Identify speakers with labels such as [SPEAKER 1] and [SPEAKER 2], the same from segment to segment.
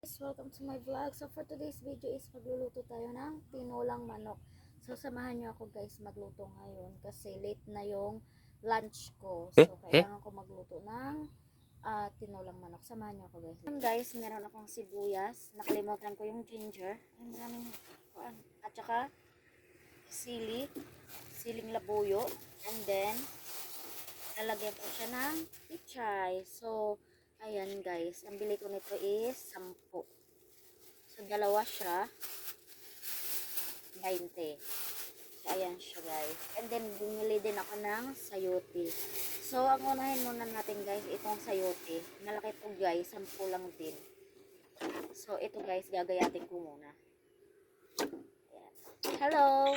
[SPEAKER 1] Welcome to my vlog. So for today's video is magluluto tayo ng tinulang manok. So samahan niyo ako guys magluto ngayon kasi late na yung lunch ko. So kailangan ko magluto ng tinulang manok. Samahan niyo ako guys. Guys, meron akong sibuyas. Nakalimutan ko yung ginger. At saka siling labuyo. And then lalagyan ko siya ng pichay. So ayan guys, ang bili ko nito is 10. So, dalawa siya, 20. So, ayan siya guys. And then, bumili din ako ng sayote. So, ang unahin muna natin guys, itong sayote. Malaki ito guys, 10 lang din. So, ito guys, gagayatin ko muna. Ayan. Hello!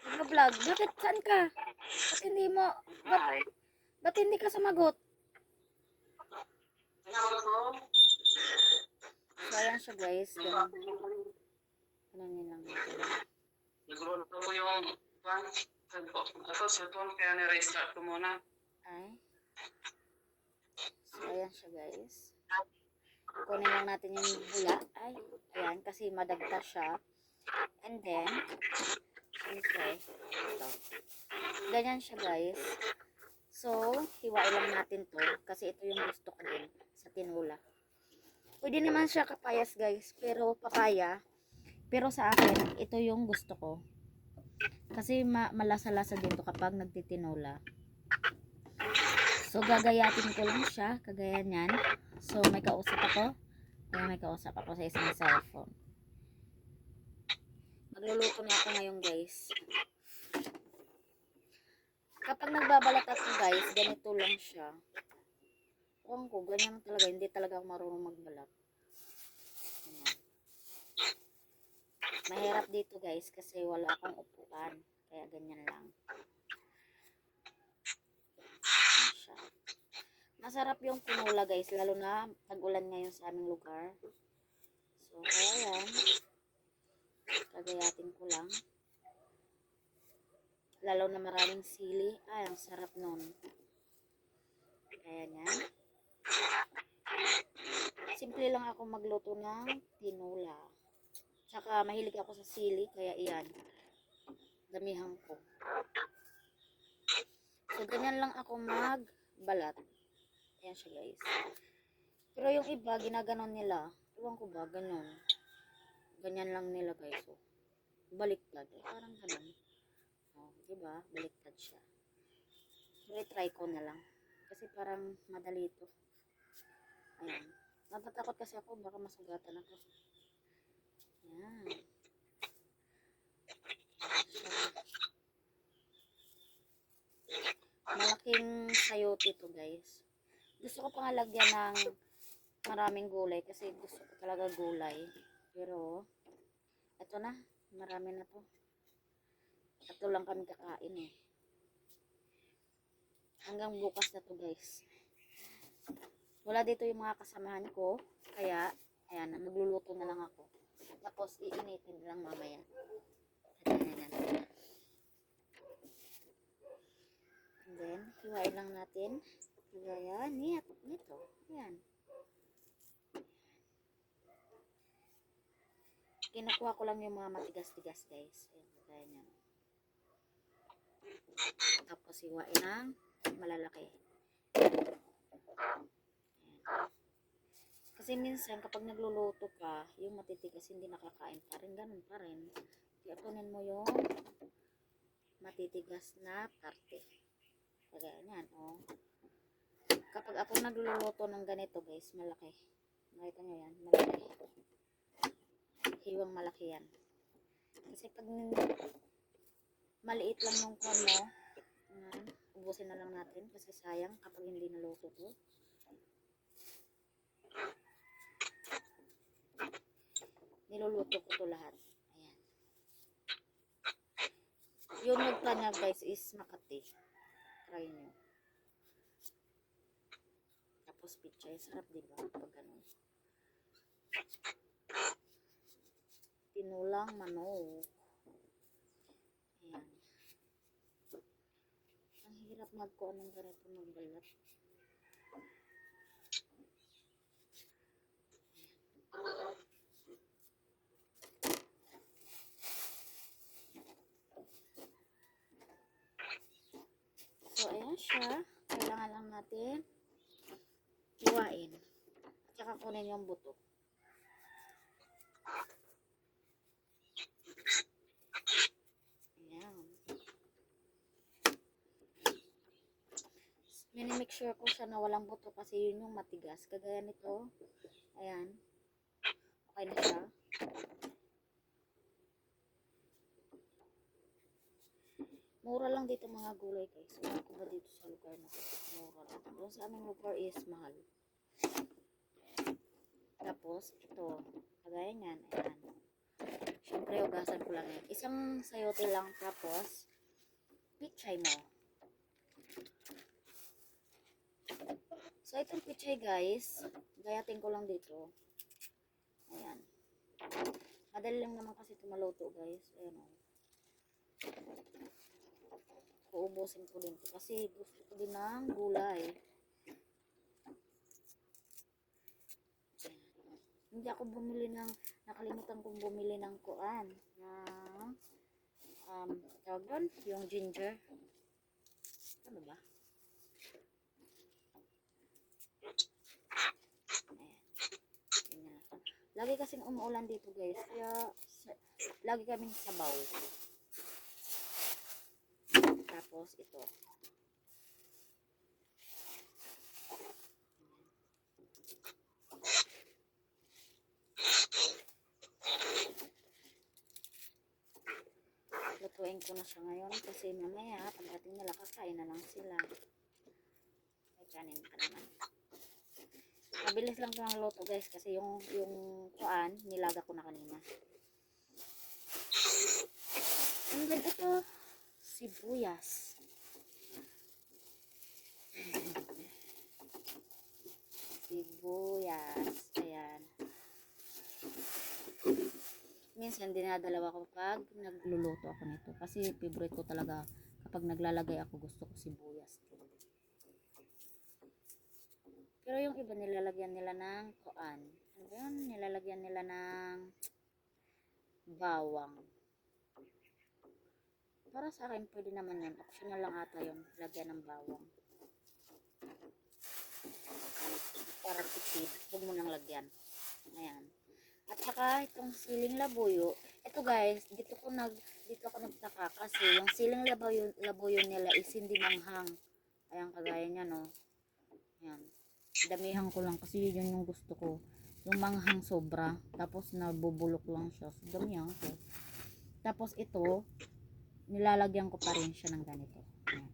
[SPEAKER 1] Nag-vlog. Bakit? Saan ka? Ba't hindi mo... Ba't hindi ka sumagot? So, ayan siya guys. Ganun lang.
[SPEAKER 2] Nagluluto ko yung cellphone kaya ni-restart ko muna.
[SPEAKER 1] Ay. So, ayan siya guys. Kunin lang natin yung bula. Ay, ayan. Kasi madagta siya. And then, okay. Ito. Ganyan siya guys. So, hiwain lang natin to. Kasi ito yung gusto ko din sa tinula. Pwede naman siya kapayas guys. Pero papaya. Pero sa akin, ito yung gusto ko. Kasi malasa-lasa din to kapag nagtitinula. So, gagayatin ko lang siya. Kagaya niyan. So, may kausap ako. Kaya may kausap ako sa isang cellphone. Magluluto na ako ngayon guys. Kapag nagbabalat ako guys, ganito lang siya. Ewan ko, ganyan talaga. Hindi talaga ako marunong magbalat. Ayan. Mahirap dito guys kasi wala akong upuan. Kaya ganyan lang. Ayan siya. Masarap yung tinula guys. Lalo na tag-ulan ngayon sa aming lugar. So, ayan. Kagayatin ko lang. Lalo na maraming sili. Ay, ang sarap nun. Kaya yan. Simple lang ako magluto ng tinula. Tsaka mahilig ako sa sili. Kaya iyan. Damihan ko. So, ganyan lang ako magbalat. Ayan siya guys. Pero yung iba, ginaganon nila. Ewan ko ba, ganon. Ganyan lang nila guys. So, baliktad. Parang ganon. Oh, diba? Baliktad siya. So, try ko na lang. Kasi parang madali ito. Ayan. Natatakot kasi ako. Baka masugatan ako. Ayan. Malaking sayote to guys. Gusto ko pang lagyan ng maraming gulay. Kasi gusto ko talaga gulay. Pero, eto na. Marami na to. Ito lang kami kakain eh. Hanggang bukas na to guys. Wala dito yung mga kasamahan ko. Kaya, ayan, magluluto na lang ako. Tapos, iinitin lang mamaya. Ayan. And then, hiwain lang natin. Kaya, nito. Ayan. Kinukuha ko lang yung mga matigas-tigas guys. Ayan, kaya niyan. Tapos, hiwain ng malalaki. Ayan. Kasi minsan kapag nagluluto ka, yung matitigas hindi nakakain pa rin, ganun pa rin. Kaya kunin mo yung matitigas na parte. Kaya yan, oh. Kapag ako nagluluto ng ganito guys, malaki. Nakita nyo yan, malaki. Hiwang malaki yan. Kasi pag maliit lang yung kon mo, ubusin na lang natin kasi sayang kapag hindi naluto to. Niluluto ko to lahat. Ayan. Yung nagpa niya guys is Makati. Try nyo. Tapos pichay. Sarap diba? Pag ganun. Tinulang manok. Ayan. Ang hirap magkuha ng ganito magbalat. siya. Kailangan lang natin iwain. Tsaka kunin yung buto. Ayan. Minimake sure ko siya na walang buto kasi yun yung matigas. Kagaya nito. Ayan. Okay na siya. Mura lang dito mga gulay guys. Ewan ko ba dito sa lugar na to? Mura lang. Doon sa aming lugar is mahal. Tapos, ito. Kagaya niyan. Ayan. Siyempre, ugasan ko lang yan. Isang sayote lang. Tapos, pichay mo. So, itong pichay guys, gayatin ko lang dito. Ayan. Madali lang naman kasi ito maluto guys. Ayan o. Uubusin ko din ito kasi gusto ko din ng gulay. Hindi ako bumili ng, nakalimutan kong bumili ng kuan. Tawag doon, yung ginger. Ano ba? Ayan. Lagi kasing umuulan dito guys. Kaya, lagi kaming sabaw. Tapos, ito. Lutuin ko na siya ngayon kasi mamaya, pagdating nila, kakain na lang sila. Ay, kanin pa naman. Mabilis lang ito ang luto guys kasi yung kuan, nilaga ko na kanina. And then ito, sibuyas. Sibuyas. Ayan. Minsan dinadalawa ko pag nagluluto ako nito. Kasi favorite ko talaga kapag naglalagay ako, gusto ko sibuyas. Pero yung iba nilalagyan nila ng kuan. Ano ba yun? Nilalagyan nila ng bawang. Para sa akin, pwede naman yan. Optional lang ata yun. Lagyan ng bawang. Para tipid. Huwag mo nang lagyan. Ayan. At saka itong siling labuyo. Ito guys, dito ako nagtaka kasi yung siling labuyo nila is hindi manghang. Ayan, kagaya niya no. Ayan. Damihan ko lang kasi yun yung gusto ko. Yung manghang sobra. Tapos nabubulok lang siya. So, damihan ko. Tapos ito, nilalagyan ko pa rin siya ng ganito. Ayan.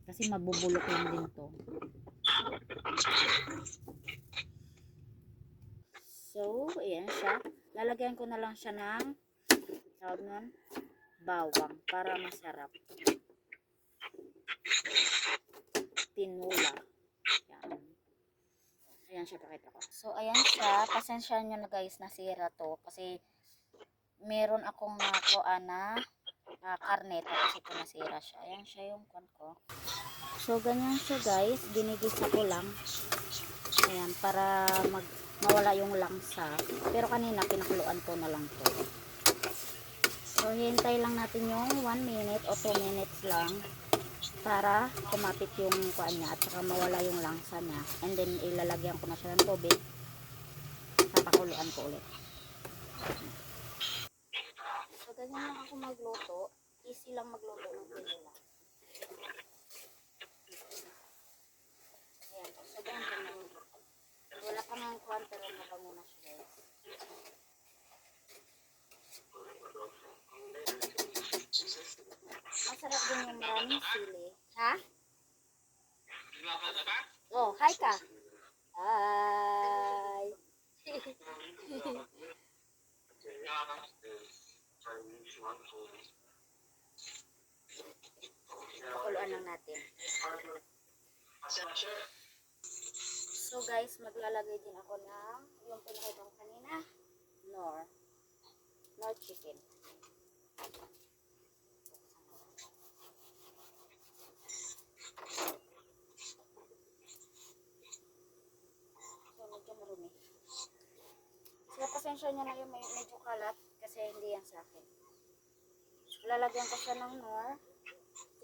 [SPEAKER 1] Kasi mabubulok lang din to. So, ayan siya. Lalagyan ko na lang siya ng tawag nun, bawang para masarap. Tinula. Ayan. Ayan siya, pakita ko. So, ayan siya. Pasensya nyo na guys, nasira to. Kasi, meron akong nakuha na karne. Tapos ito nasira siya. Ayan siya yung kwan ko. So, ganyan siya guys. Ginigisa ko lang. Ayan, para mawala yung langsa. Pero kanina, pinakuluan ko na lang to. So, hintay lang natin yung 1 minute o 2 minutes lang para kumapit yung kuan niya at saka mawala yung langsa niya. And then, ilalagyan ko na siya ng tubig. Papakuluan ko ulit. So, ganyan lang ako magluto. Easy lang magluto ng pinula. Ayan. So, ganyan lang. Wala pa nga kuan pero mabango na siya guys. Masarap din yung maraming sili. Ha? Oh, hi ka. Hi. Pakuluan lang natin. So guys, maglalagay din ako ng yung pinakita ko kanina, Knorr chicken. So medyo marumi. So pasensya nyo na yung medyo kalat kasi hindi yan sa akin. Lalagyan ko siya ng Knorr.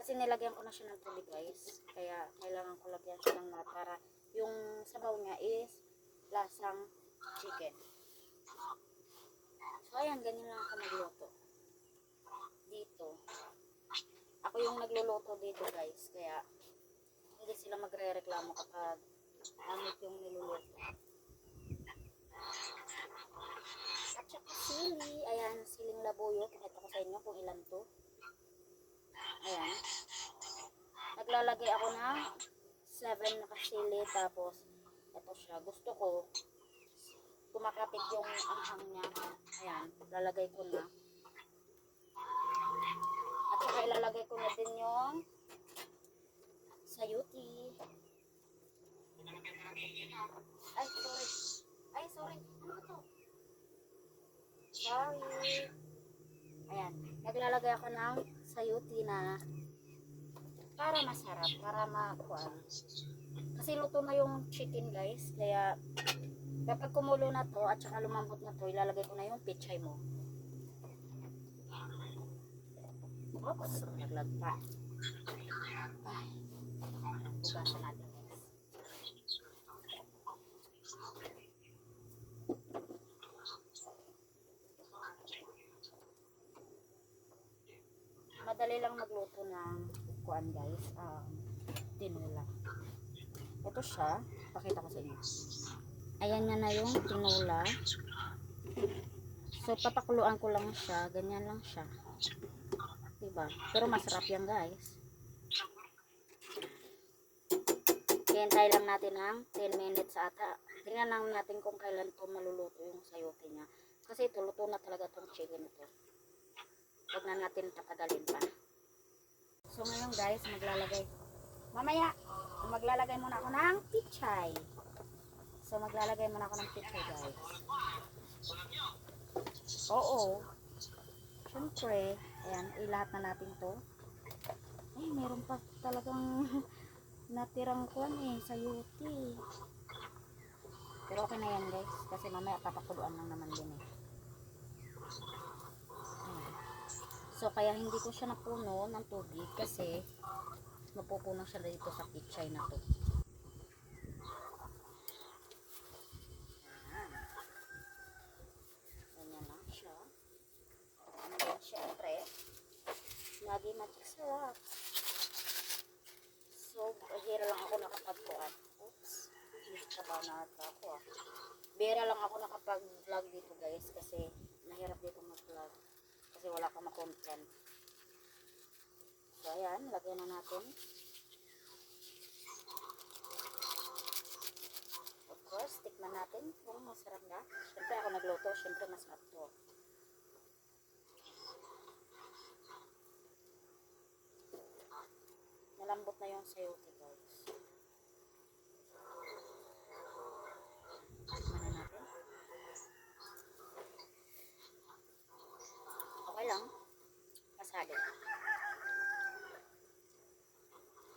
[SPEAKER 1] Kasi nilagyan ko na siya ng tubig guys. Kaya kailangan ko lagyan siya ng mat para yung sabaw niya is lasang chicken. So ayan, ganyan lang ako magluto. Dito. Ako yung nagluluto dito guys. Kaya hindi sila magre-reklamo kapag amit yung niluluto. At saka sili. Ayan, siling labuyo. Kinita ko sa inyo kung ilan to. Ayan. Naglalagay ako ng 7 na kasili. Tapos, ito siya. Gusto ko kumakapit yung anghang niya. Ayan. Lalagay ko na. At saka ilalagay ko na din yung sayuti. Ay, sorry. Ay, sorry. Ano ba to? Sorry. Ayan. Naglalagay ako ng sayuti na para masarap, para makuhaan. Kasi luto na yung chicken guys. Kaya kapag kumulo na to at saka lumambot na to, ilalagay ko na yung pichay mo. Oops, naglagpa. Ay, ugasan natin guys. Madali lang magluto ng kuan guys. Tinola. Ito siya. Pakita ko sa inyo. Ayan na yung tinola. So, papakuluan ko lang siya. Ganyan lang siya. Diba? Pero masarap yan guys. Hintay lang natin ng 10 minutes ata. Tingnan lang natin kung kailan to maluluto yung sayote niya. Kasi ito, luto na talaga tong chicken ito. Huwag na natin patagalin pa. So ngayon guys, maglalagay muna ako ng pichay. So maglalagay muna ako ng pichay guys. Oo. Siyempre, ayan, ilahat na natin to. Ay, meron pa talagang natirang kuan sayuti. Pero okay na yan guys, kasi mamaya papakuluan lang naman din eh. So, kaya hindi ko siya napuno ng tubig kasi mapupuno siya dito sa pichay na to. Ganyan lang siya. And then, syempre, lagi magsarap. So, bihira lang ako nakapag-vlog. Oops, nagsabaw na ata ako ah. Bihira lang ako nakapag-vlog dito guys kasi mahirap dito mag-vlog. Kasi wala ka ma-content. So, ayan. Lagyan na natin. Of course, tikman natin kung masarap na. Siyempre ako nagluto. Siyempre masarap to. Malambot na yung sayote guys. Tikman na natin. Okay lang. Pasado.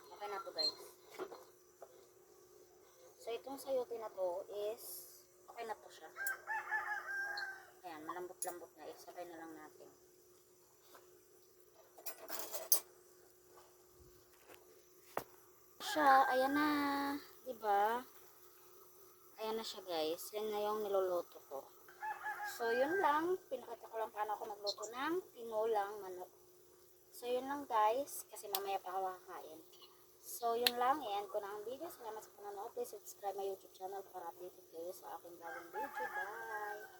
[SPEAKER 1] Okay na to guys. So itong sayote na to is okay na to siya. Ayan, malambot-lambot na. Isabay na lang natin. Siya, ayan na. Diba? Ayan na siya guys. Yan na yung niluluto ko. So, yun lang. Pinakita ko lang paano ako magluto ng tinolang manok. So, yun lang guys. Kasi mamaya pa ako kakain. So, yun lang. I-end ko na ang video. Salamat sa panonood. Please subscribe my YouTube channel para updated kayo sa aking bagong video. Bye!